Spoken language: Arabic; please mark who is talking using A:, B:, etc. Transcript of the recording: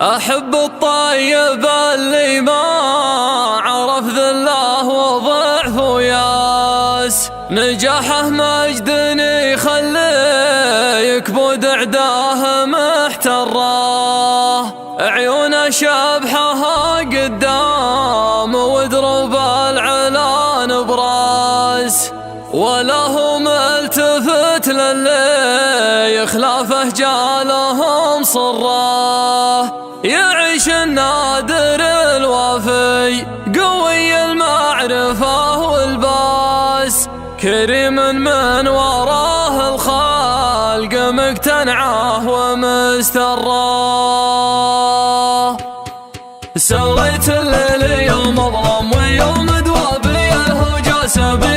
A: أحب الطيب اللي ما عرف ذله وضعف وياس، نجاحه مجد يخليه يكبد عداه محتراه، عيونه شبحها قدام ودروب العلان براس، ولا هو ملتفت للي يخلافه جالهم صراه، يعيش النادر الوفي قوي المعرفة والباس، كريم من وراه الخلق مقتنعه ومستراه. سويت الليل يوم اظلم ويوم دوابي الهجا سبيل